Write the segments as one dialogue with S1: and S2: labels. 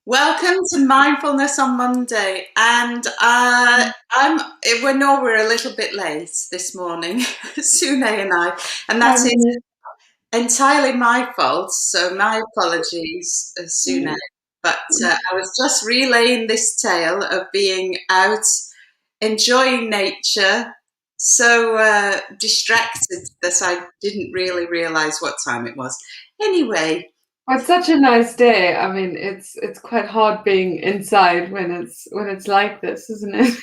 S1: Welcome to Mindfulness on Monday, and we're a little bit late this morning, Sune and I, and
S2: Hi,
S1: that is
S2: Renee.
S1: entirely my fault. So my apologies, Sune.
S2: Mm,
S1: But I was just relaying this tale of being out enjoying nature, so distracted that I didn't really realise what time it was. Anyway,
S2: well, it's such a nice day. I mean, it's quite hard being inside when it's like this, isn't it?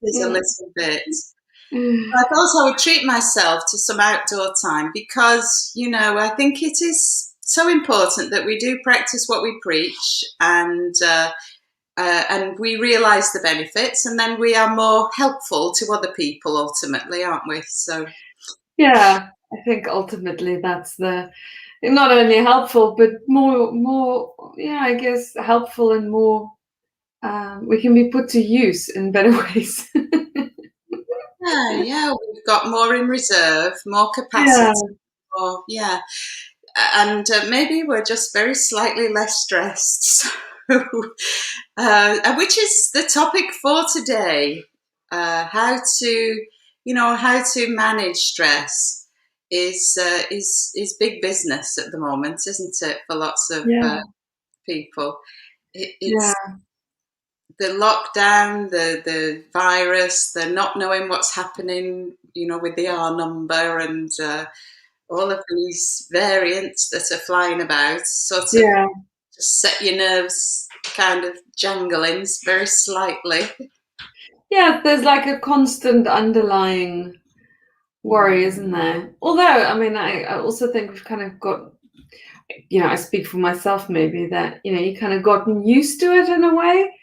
S1: there's a
S2: Yeah.
S1: little bit. I thought I would treat myself to some outdoor time because, I think it is so important that we do practice what we preach and we realise the benefits, and then we are more helpful to other people ultimately, aren't we? So,
S2: Yeah, I think ultimately that's the not only helpful, but yeah, I guess helpful and more we can be put to use in better ways.
S1: yeah, we've got more in reserve, more
S2: Yeah,
S1: capacity, more, yeah. And maybe we're just very slightly less stressed. Which is the topic for today. How to manage stress is big business at the moment, isn't it? For lots of
S2: yeah,
S1: people,
S2: yeah,
S1: it's the lockdown, the virus, the not knowing what's happening, with the R number and all of these variants that are flying about, sort of
S2: yeah.
S1: just set your nerves kind of jangling very slightly.
S2: Yeah, there's like a constant underlying worry, isn't there? Although, I mean, I also think we've kind of got, I speak for myself maybe that, you kind of gotten used to it in a way,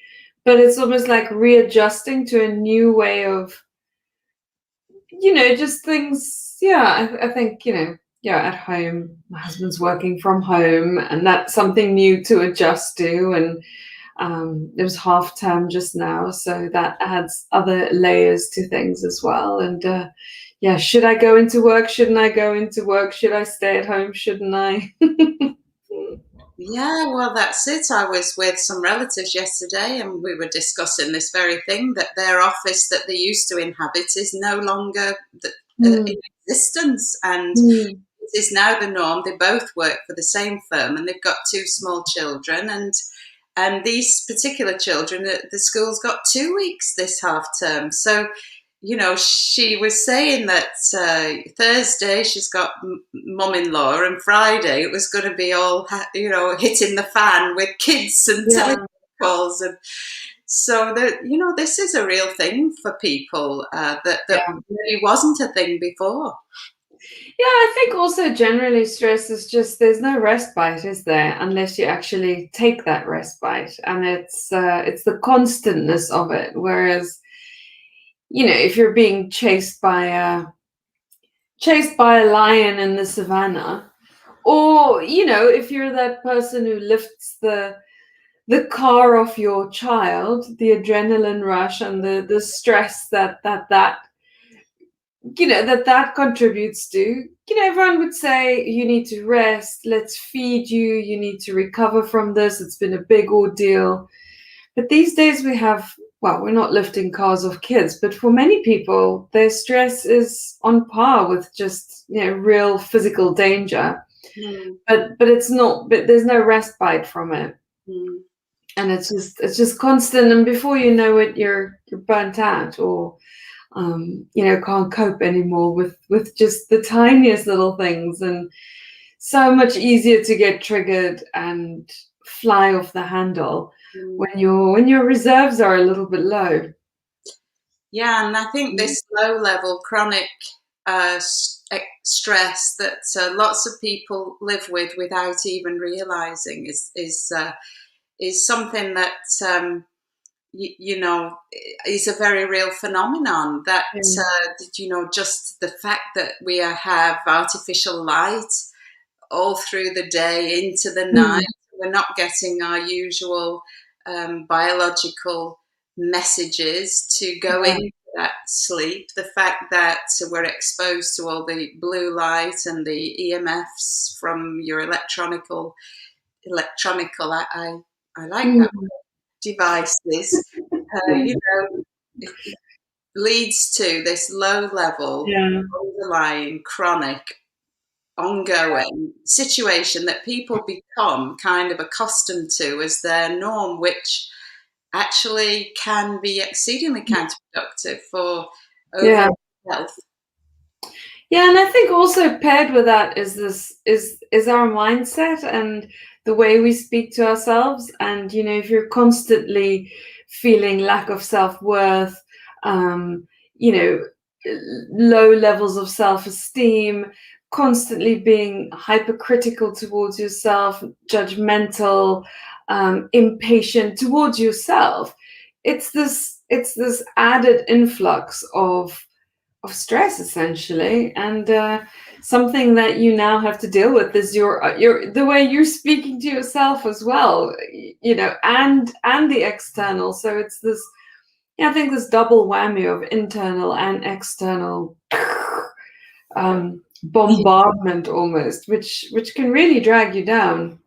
S2: but it's almost like readjusting to a new way of, just things. Yeah, I think, yeah, at home, my husband's working from home, and that's something new to adjust to. And it was half term just now, so that adds other layers to things as well. And yeah, should I go into work? Shouldn't I go into work? Should I stay at home? Shouldn't I?
S1: Yeah, well, that's it. I was with some relatives yesterday and we were discussing this very thing, that their office that they used to inhabit is no longer in
S2: Mm,
S1: existence, and
S2: mm,
S1: it is now the norm. They both work for the same firm and they've got two small children, and these particular children, the school's got 2 weeks this half term. So, she was saying that Thursday she's got mum-in-law, and Friday it was going to be all, hitting the fan with kids and telephone
S2: yeah.
S1: calls. And so that, this is a real thing for people that
S2: Yeah.
S1: really wasn't a thing before.
S2: Yeah, I think also generally stress is just there's no respite, is there, unless you actually take that respite, and it's the constantness of it. Whereas, if you're being chased by a lion in the savannah, or if you're that person who lifts the car off your child, the adrenaline rush and the stress that contributes to, everyone would say you need to rest, let's feed you, you need to recover from this, it's been a big ordeal. But these days we have, well, we're not lifting cars off kids, but for many people their stress is on par with just real physical danger.
S1: Mm,
S2: But it's not, but there's no respite from it,
S1: mm.
S2: and it's just constant, and before you know it, you're burnt out, or can't cope anymore with just the tiniest little things, and so much easier to get triggered and fly off the handle
S1: Mm.
S2: when your reserves are a little bit low.
S1: Yeah, and I think
S2: Mm.
S1: this low level chronic stress that lots of people live with without even realizing is something that is a very real phenomenon. That
S2: Yeah.
S1: just the fact that we have artificial light all through the day into the night,
S2: Mm.
S1: we're not getting our usual biological messages to go
S2: Yeah.
S1: into that sleep. The fact that we're exposed to all the blue light and the EMFs from your electronical, I I like that.
S2: Mm.
S1: Devices, you know, it leads to this low level,
S2: Yeah.
S1: underlying, chronic, ongoing situation that people become kind of accustomed to as their norm, which actually can be exceedingly counterproductive for
S2: Yeah.
S1: overall health.
S2: Yeah, and I think also paired with that is this is our mindset and the way we speak to ourselves. And if you're constantly feeling lack of self-worth, um, you know, low levels of self-esteem, constantly being hypercritical towards yourself, judgmental, impatient towards yourself, it's this added influx of stress essentially, and something that you now have to deal with is your the way you're speaking to yourself as well, and the external. So it's this, I think, this double whammy of internal and external bombardment almost, which can really drag you down.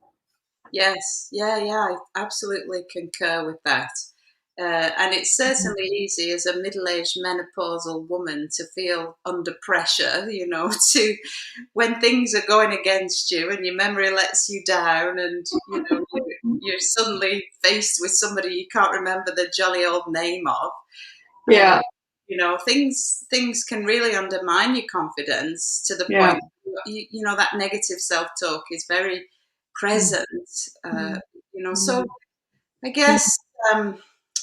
S1: Yes, yeah, I absolutely concur with that. And it's certainly easy as a middle-aged menopausal woman to feel under pressure, to when things are going against you and your memory lets you down, and you're suddenly faced with somebody you can't remember the jolly old name of. Uh,
S2: Yeah,
S1: things can really undermine your confidence to the
S2: yeah,
S1: point that negative self-talk is very present. Uh, so I guess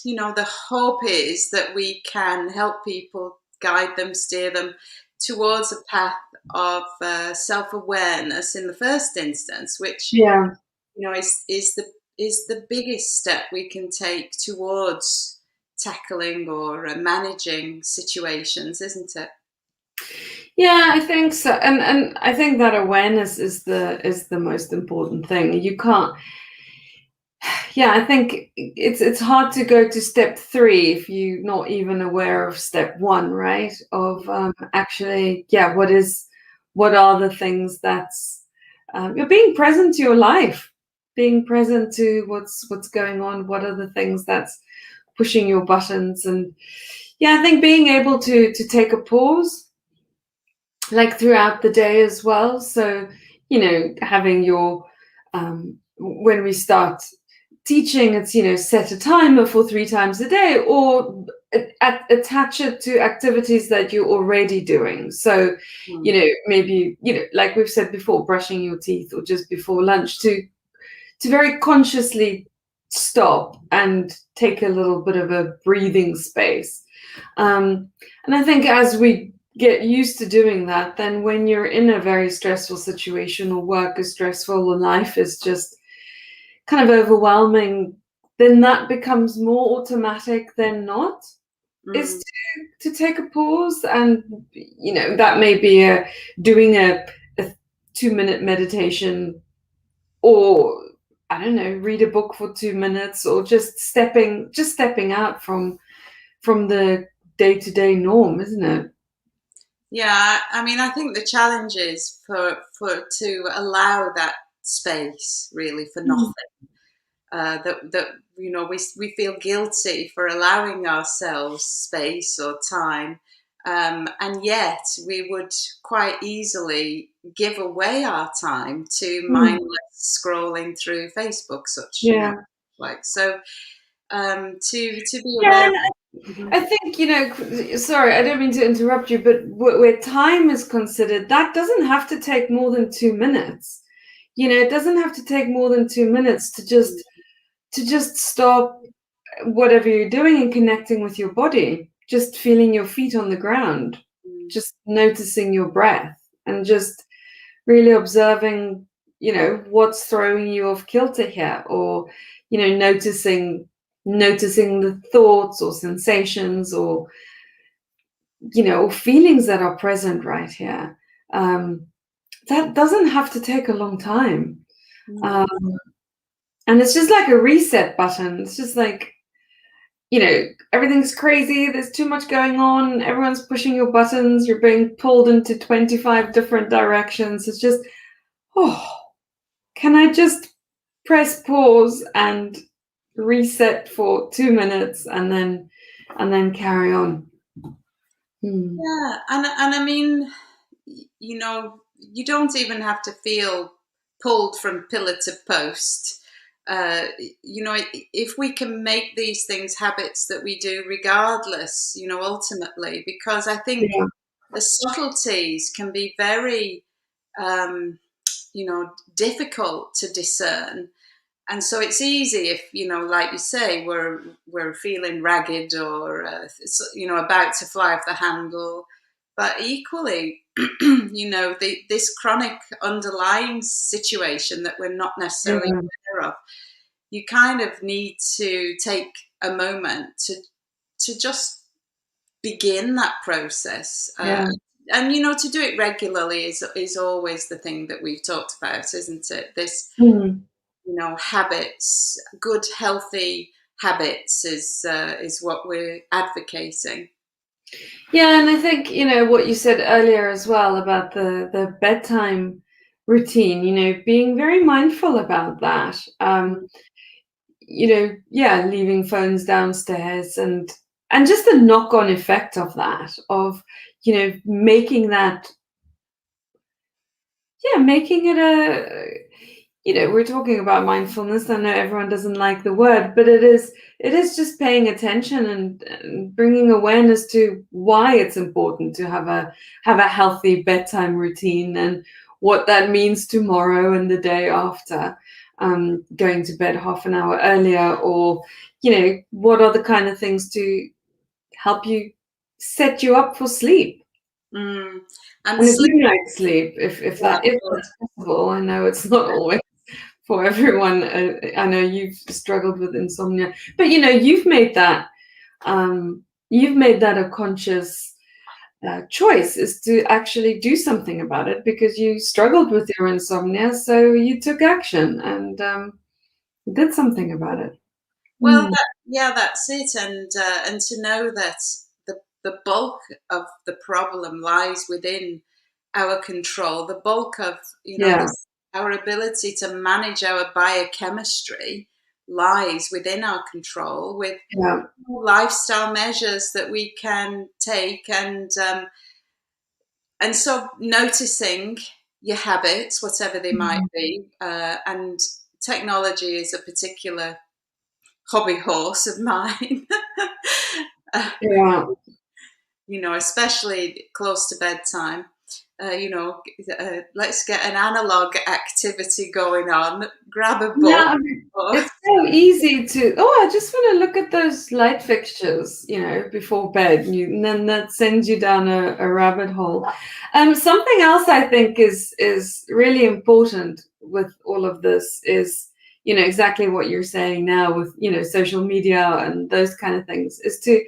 S1: the hope is that we can help people, guide them, steer them towards a path of self-awareness in the first instance, which
S2: yeah.
S1: is the biggest step we can take towards tackling or managing situations, isn't it?
S2: Yeah, I think so, and I think that awareness is the most important thing. You can't. Yeah, I think it's hard to go to step three if you're not even aware of step one, right? Of actually, yeah, what are the things that's you're being present to your life, being present to what's going on. What are the things that's pushing your buttons? And yeah, I think being able to take a pause, like throughout the day as well. So having your when we start teaching, it's set a timer for 3 times a day, or attach it to activities that you're already doing. So
S1: Mm,
S2: maybe like we've said before, brushing your teeth or just before lunch, to very consciously stop and take a little bit of a breathing space. And I think as we get used to doing that, then when you're in a very stressful situation, or work is stressful, or life is just kind of overwhelming, then that becomes more automatic than not, is
S1: mm.
S2: to take a pause. And that may be doing a 2-minute meditation, or I don't know, read a book for 2 minutes, or just stepping out from the day-to-day norm, isn't it?
S1: Yeah, I mean, I think the challenge is for to allow that space really for
S2: Mm.
S1: nothing. That we feel guilty for allowing ourselves space or time, and yet we would quite easily give away our time to
S2: Mm.
S1: mindless scrolling through Facebook, such
S2: Yeah.
S1: like so. To be
S2: Yeah,
S1: aware.
S2: and
S1: Mhm.
S2: I think, sorry, I don't mean to interrupt you, but where time is considered, that doesn't have to take more than 2 minutes. It doesn't have to take more than 2 minutes to just stop whatever you're doing and connecting with your body, just feeling your feet on the ground,
S1: Mm,
S2: just noticing your breath, and just really observing, what's throwing you off kilter here, or noticing the thoughts or sensations, or feelings that are present right here. Um, that doesn't have to take a long time.
S1: mm.
S2: Um, and it's just like a reset button. It's just like, everything's crazy. There's too much going on. Everyone's pushing your buttons. You're being pulled into 25 different directions. It's just, oh, can I just press pause and reset for 2 minutes, and then carry on. Hmm.
S1: Yeah, and I mean, you know, you don't even have to feel pulled from pillar to post. Uh, you know, if we can make these things habits that we do regardless, you know, ultimately, because I think
S2: Yeah,
S1: the subtleties can be very, um, you know, difficult to discern. And so it's easy if, you know, like you say, we're feeling ragged or you know, about to fly off the handle. But equally, you know, this chronic underlying situation that we're not necessarily
S2: yeah,
S1: aware of, you kind of need to take a moment to just begin that process.
S2: yeah.
S1: And you know, to do it regularly is always the thing that we've talked about, isn't it? This,
S2: Hmm.
S1: you know, habits, good healthy habits is what we're advocating.
S2: Yeah, and I think, what you said earlier as well about the bedtime routine, being very mindful about that. Yeah, leaving phones downstairs, and just the knock-on effect of that, of, making that, yeah, making it we're talking about mindfulness. I know everyone doesn't like the word, but it is just paying attention, and bringing awareness to why it's important to have a healthy bedtime routine, and what that means tomorrow and the day after. Going to bed half an hour earlier, or what are the kind of things to help you set you up for sleep,
S1: Mm. And
S2: and a
S1: sleep,
S2: good night's sleep, if
S1: yeah,
S2: that if
S1: good.
S2: that's possible. I know it's not always for everyone. I know you've struggled with insomnia, but you've made that a conscious choice, is to actually do something about it, because you struggled with your insomnia, so you took action, and did something about it.
S1: Well,
S2: Mm.
S1: yeah, that's it, and to know that the bulk of the problem lies within our control. The bulk of, you know,
S2: Yeah,
S1: this, our ability to manage our biochemistry lies within our control, with
S2: yeah.
S1: lifestyle measures that we can take, and so noticing your habits, whatever they might
S2: Mhm.
S1: be, and technology is a particular hobby horse of mine. Uh,
S2: Yeah.
S1: you know, especially close to bedtime. You know, let's get an analog activity going on. Grab a book.
S2: Yeah, I mean,
S1: Or,
S2: it's so easy to, oh, I just want to look at those light fixtures, before bed, and then that sends you down a rabbit hole. Something else I think is really important with all of this is, exactly what you're saying now with, social media and those kind of things, is to,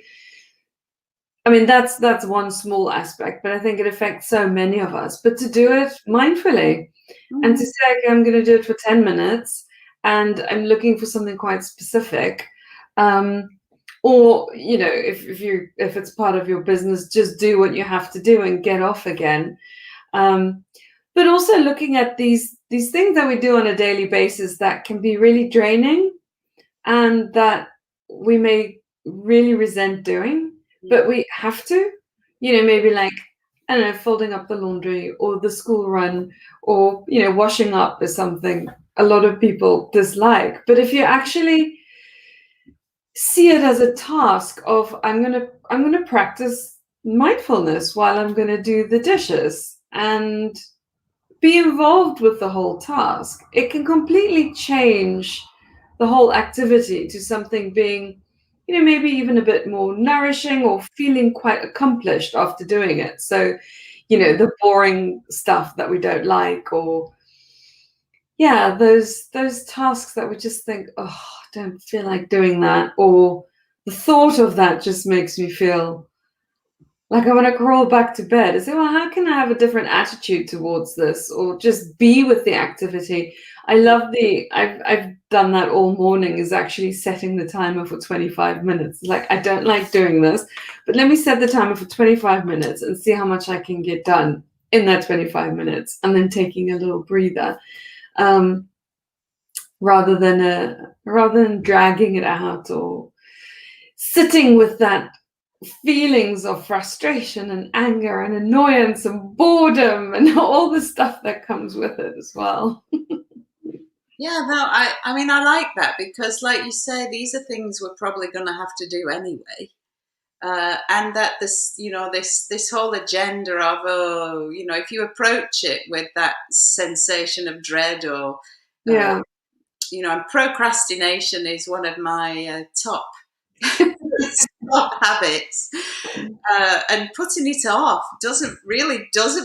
S2: I mean, that's one small aspect, but I think it affects so many of us. But to do it mindfully, and to
S1: mm,
S2: say, okay, I'm going to do it for 10 minutes, and I'm looking for something quite specific. Um, or, if it's part of your business, just do what you have to do and get off again. Um, but also looking at these things that we do on a daily basis that can be really draining, and that we may really resent doing, but we have to, maybe like, I don't know, folding up the laundry, or the school run, or, washing up is something a lot of people dislike. But if you actually see it as a task of, I'm gonna practice mindfulness while I'm gonna do the dishes, and be involved with the whole task, it can completely change the whole activity to something being, maybe even a bit more nourishing, or feeling quite accomplished after doing it. So,
S1: mm,
S2: the boring stuff that we don't like, or yeah, those tasks that we just think, oh, I don't feel like doing that, or the thought of that just makes me feel like I want to crawl back to bed. I say, well, how can I have a different attitude towards this, or just be with the activity? I've done that all morning, is actually setting the timer for 25 minutes. Like, I don't like doing this, but let me set the timer for 25 minutes and see how much I can get done in that 25 minutes, and then taking a little breather. Um, Rather than rather than dragging it out or sitting with that feelings of frustration and anger and annoyance and boredom and all the stuff that comes with it as well.
S1: Yeah, no, I mean, I like that because, like you say, these are things we're probably going to have to do anyway. And that this, this whole agenda of, oh, if you approach it with that sensation of dread or, uh,
S2: Yeah.
S1: and procrastination is one of my top top habits, and putting it off doesn't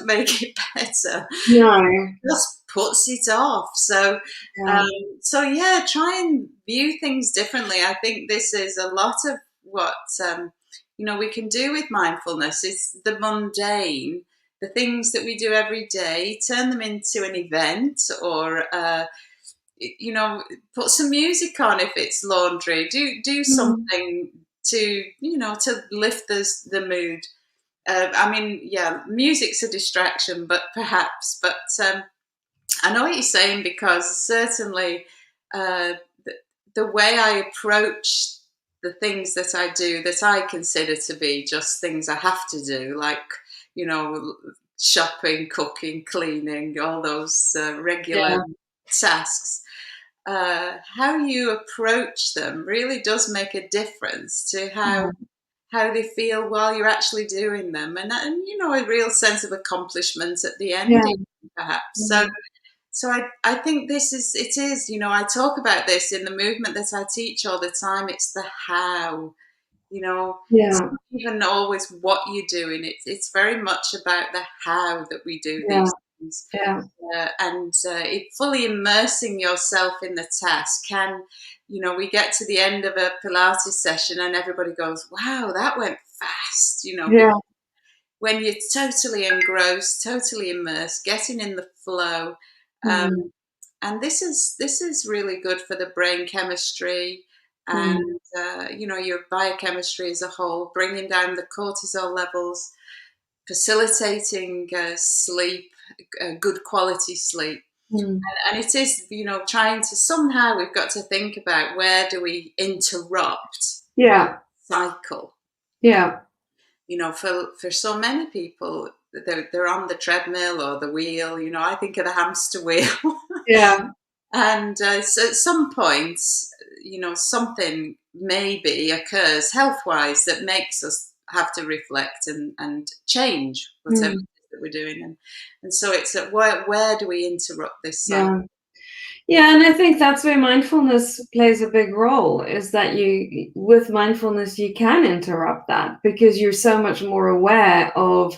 S1: make it better.
S2: No.
S1: Just puts it off. So,
S2: Yeah.
S1: um, so yeah, try and view things differently. I think this is a lot of what we can do with mindfulness. Is the mundane, the things that we do every day, turn them into an event, or you know, put some music on if it's laundry. Do
S2: Mm.
S1: something to to lift the mood. I mean, yeah, music's a distraction, but perhaps, but I know what you're saying because certainly uh, the, the way I approach the things that I do that I consider to be just things I have to do, like, you know, shopping, cooking, cleaning, all those regular
S2: Yeah.
S1: tasks. How you approach them really does make a difference to
S2: Yeah.
S1: how they feel while you're actually doing them, and a real sense of accomplishment at the end,
S2: Yeah.
S1: perhaps. So
S2: Yeah.
S1: I think it is, I talk about this in the movement that I teach all the time. It's the how, it's
S2: Yeah.
S1: not even always what you're doing. It's very much about the how that we do
S2: Yeah.
S1: these things.
S2: Yeah.
S1: And fully immersing yourself in the task can, we get to the end of a Pilates session and everybody goes, wow, that went fast,
S2: Yeah.
S1: when you're totally engrossed, totally immersed, getting in the flow. Um,
S2: Mm.
S1: and this is really good for the brain chemistry and
S2: Mm.
S1: your biochemistry as a whole, bringing down the cortisol levels, facilitating sleep, good quality sleep.
S2: Mm.
S1: And it is, trying to somehow, we've got to think about where do we interrupt
S2: Yeah.
S1: cycle.
S2: Yeah.
S1: For so many people, they're on the treadmill or the wheel. I think of the hamster wheel,
S2: Yeah.
S1: and so at some point, something maybe occurs health wise that makes us have to reflect and change whatever it
S2: Mm.
S1: is that we're doing, and so it's at where do we interrupt this cycle?
S2: Yeah. Yeah, and I think that's where mindfulness plays a big role, is that with mindfulness, you can interrupt that because you're so much more aware of,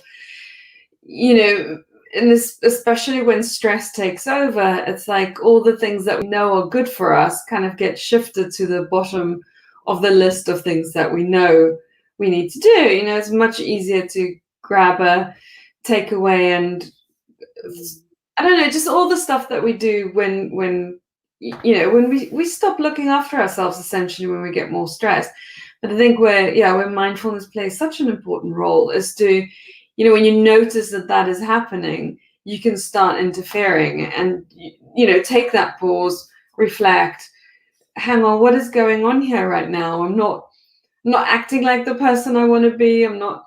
S2: you know, and this, especially when stress takes over, it's like all the things that we know are good for us kind of get shifted to the bottom of the list of things that we know we need to do. It's much easier to grab a takeaway and I don't know, just all the stuff that we do when we stop looking after ourselves, essentially, when we get more stressed. But I think where mindfulness plays such an important role is to, when you notice that that is happening, you can start interfering and, take that pause, reflect, hang on, what is going on here right now? I'm not acting like the person I want to be. I'm not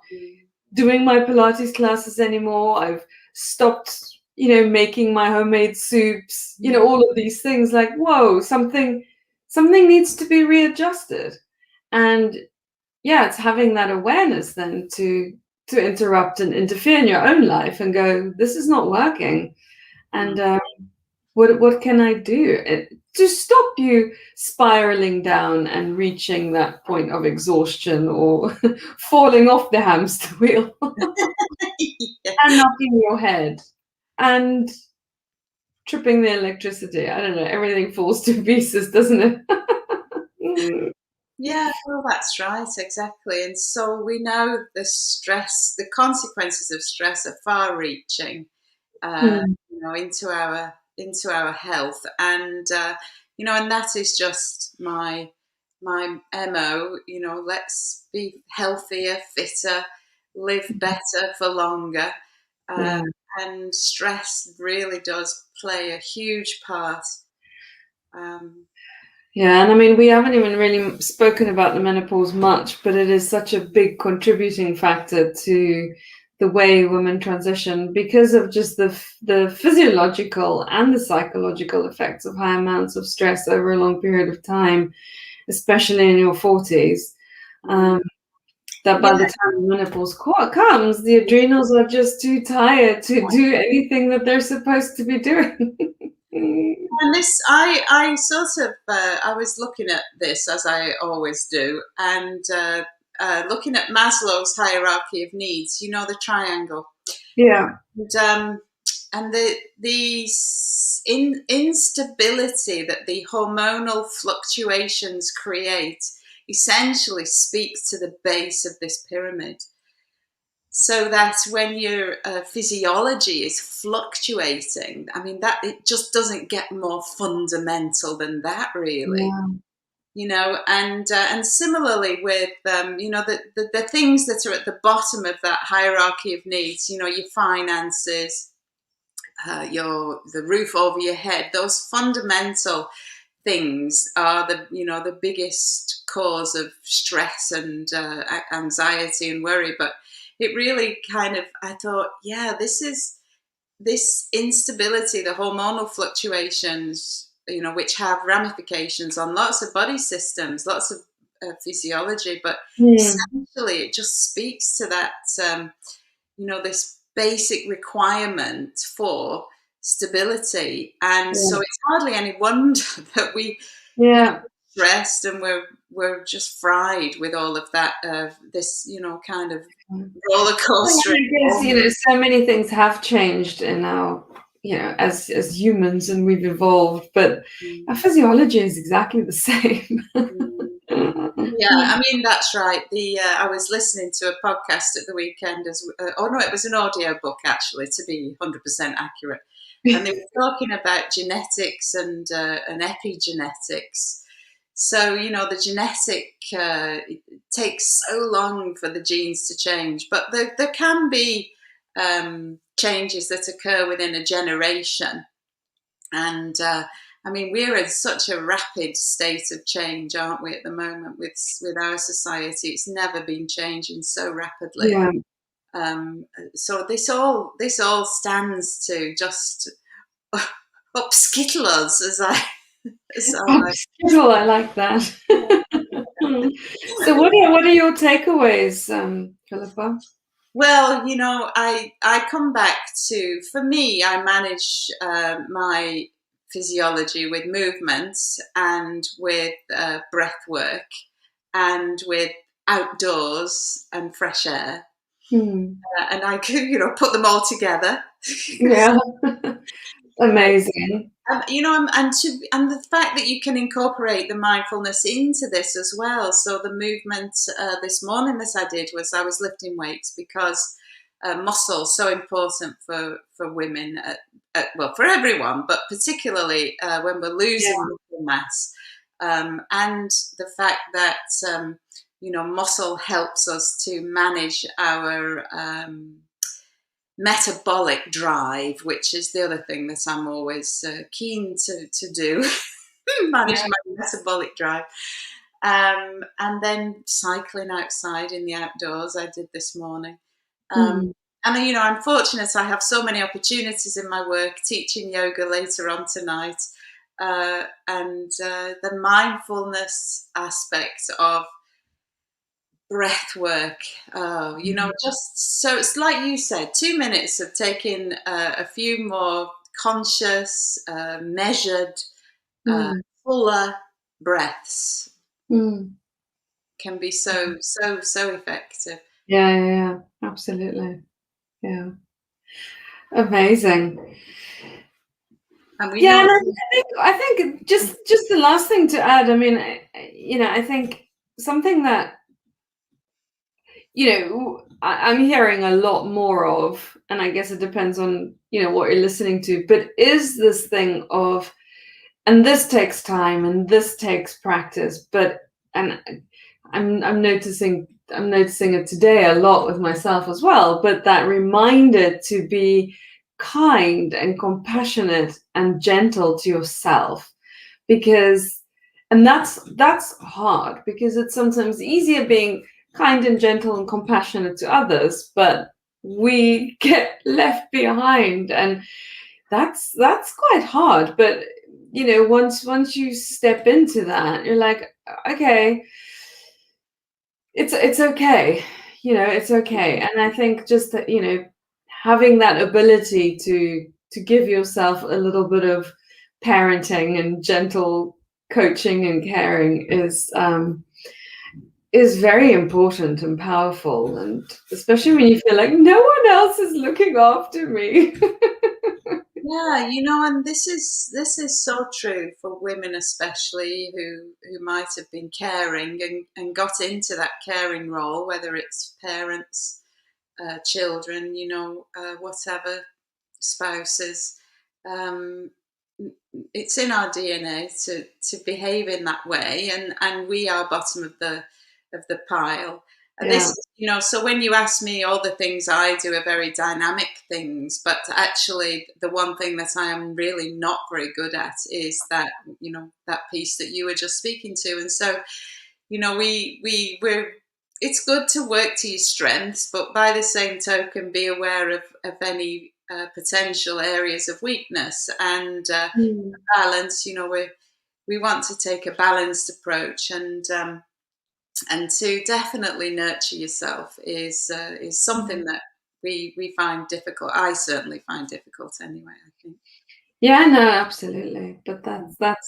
S2: doing my Pilates classes anymore. I've stopped, making my homemade soups, all of these things. Like, whoa, something needs to be readjusted. And yeah, it's having that awareness then to interrupt and interfere in your own life and go, this is not working. And what can I do to stop you spiraling down and reaching that point of exhaustion or falling off the hamster wheel
S1: Yeah.
S2: and knocking your head and tripping the electricity? I don't know, everything falls to pieces, doesn't it? Mm.
S1: Yeah, well, that's right, exactly. And so we know the consequences of stress are far-reaching,
S2: Mm.
S1: into our health, and that is just my mo. Let's be healthier, fitter, live better for longer, uh,
S2: Yeah.
S1: and stress really does play a huge part. Um,
S2: Yeah, and I mean, we haven't even really spoken about the menopause much, but it is such a big contributing factor to the way women transition because of just the physiological and the psychological effects of high amounts of stress over a long period of time, especially in your 40s.
S1: Mm.
S2: Um, that by
S1: Yeah,
S2: the time the menopause comes, the adrenals are just too tired to do anything that they're supposed to be doing.
S1: and I sort of, I was looking at this as I always do, and looking at Maslow's hierarchy of needs. You know, the triangle,
S2: Yeah,
S1: and the instability that the hormonal fluctuations create essentially speaks to the base of this pyramid. So that when your physiology is fluctuating, I mean, that it just doesn't get more fundamental than that, really.
S2: yeah,
S1: And similarly with the things that are at the bottom of that hierarchy of needs, your finances, your the roof over your head, those fundamental things are the biggest cause of stress and anxiety and worry. But it really kind of, I thought, yeah, this instability, the hormonal fluctuations, which have ramifications on lots of body systems, lots of physiology, but
S2: mm,
S1: essentially it just speaks to that, this basic requirement for stability. And so
S2: yeah,
S1: it's hardly any wonder that we,
S2: yeah.
S1: stressed, and we're just fried with all of that, this, kind of roller
S2: Well,
S1: coaster.
S2: I guess, so many things have changed in our, as humans, and we've evolved, but
S1: Mm,
S2: our physiology is exactly the same.
S1: mm. Yeah, I mean, that's right. I was listening to a podcast at the weekend, oh no, it was an audio book, actually, to be 100% accurate. And they were talking about genetics and epigenetics. So, the genetic, it takes so long for the genes to change, but there can be changes that occur within a generation. And I mean, we're in such a rapid state of change, aren't we, at the moment with our society? It's never been changing so rapidly.
S2: Yeah.
S1: So this all stands to just upskittle us, as I
S2: Oh,
S1: like.
S2: skittle, I like that. So what are your takeaways, Philippa?
S1: Well, I come back to, for me, I manage my physiology with movements and with breath work and with outdoors and fresh air.
S2: Hmm.
S1: And I could, put them all together.
S2: Yeah.
S1: Uh,
S2: Amazing.
S1: and the fact that you can incorporate the mindfulness into this as well. So the movement this morning that I did was, I was lifting weights because muscle is so important for women, well, for everyone, but particularly when we're losing
S2: Yeah.
S1: muscle mass, and the fact that muscle helps us to manage our metabolic drive, which is the other thing that I'm always keen to do, manage
S2: Yeah.
S1: my metabolic drive. And then cycling outside in the outdoors, I did this morning. Um,
S2: Hmm.
S1: and I'm fortunate, I have so many opportunities in my work, teaching yoga later on tonight. And the mindfulness aspect of breath work. Oh, just so it's like you said, 2 minutes of taking a few more conscious, measured, uh,
S2: Hmm.
S1: fuller breaths
S2: Hmm.
S1: can be so, so, so effective.
S2: Yeah, yeah, yeah. Absolutely. Yeah. Amazing.
S1: And we
S2: Yeah,
S1: know,
S2: and I think just the last thing to add, I mean, I think something that, I'm hearing a lot more of, and I guess it depends on, what you're listening to, but is this thing of, and this takes time and this takes practice, but, and I'm noticing it today a lot with myself as well, but that reminder to be kind and compassionate and gentle to yourself, because And that's hard because it's sometimes easier being kind and gentle and compassionate to others, but we get left behind, and that's quite hard. But once you step into that, you're like, okay, it's okay. It's okay. And I think just that, having that ability to give yourself a little bit of parenting and gentle coaching and caring is very important and powerful, and especially when you feel like no one else is looking after me.
S1: Yeah, and this is so true for women, especially who might have been caring and got into that caring role, whether it's parents, children, whatever, spouses. Um, it's in our DNA to behave in that way, and we are bottom of the pile. And
S2: Yeah.
S1: so when you ask me, all the things I do are very dynamic things, but actually the one thing that I am really not very good at is that piece that you were just speaking to. And so, we're it's good to work to your strengths, but by the same token, be aware of any potential areas of weakness and
S2: Mm.
S1: balance. We want to take a balanced approach, and to definitely nurture yourself is something
S2: Mhm.
S1: that we find difficult. I certainly find difficult anyway, I think.
S2: Yeah, no, absolutely. But that's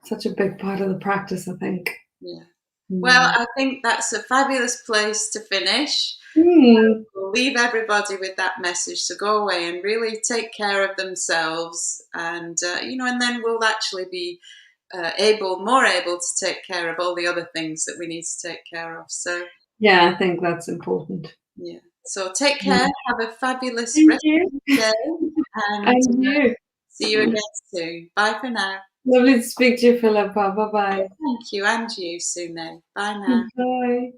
S2: such a big part of the practice, I think.
S1: Yeah. Well,
S2: Mm.
S1: I think that's a fabulous place to finish.
S2: Mm.
S1: We'll leave everybody with that message to go away and really take care of themselves, and then we'll actually be more able to take care of all the other things that we need to take care of. So,
S2: Yeah, I think that's important.
S1: yeah. So take care.
S2: Mm.
S1: Have a fabulous
S2: Thank
S1: rest
S2: you.
S1: of the day, and
S2: And you.
S1: see you again soon. Bye for now.
S2: Lovely to speak to you, Philippa. Bye-bye.
S1: Thank you, and you, Sune. Bye now.
S2: Bye.